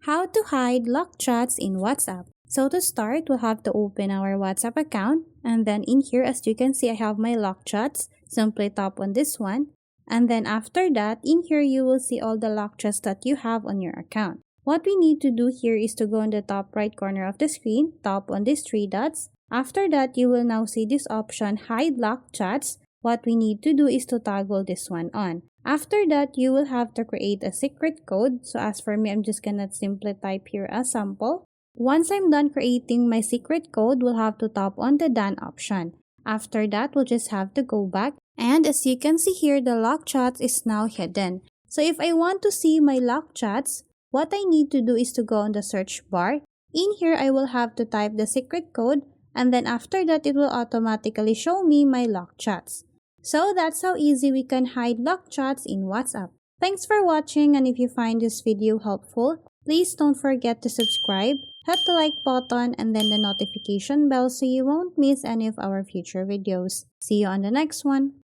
How to hide locked chats in WhatsApp. So to start, we'll have to open our WhatsApp account, and then in here, as you can see, I have my locked chats. Simply tap on this one, and then after that, in here you will see all the locked chats that you have on your account. What we need to do here is to go in the top right corner of the screen, tap on these three dots. After that, you will now see this option, hide locked chats. What we need to do is to toggle this one on. After that, you will have to create a secret code. So as for me, I'm just gonna simply type here a sample. Once I'm done creating my secret code, we'll have to tap on the done option. After that, we'll just have to go back. And as you can see here, the locked chat is now hidden. So if I want to see my locked chats, what I need to do is to go on the search bar. In here, I will have to type the secret code, and then after that, it will automatically show me my locked chats. So that's how easy we can hide locked chats in WhatsApp. Thanks for watching, and if you find this video helpful, please don't forget to subscribe, hit the like button, and then the notification bell so you won't miss any of our future videos. See you on the next one.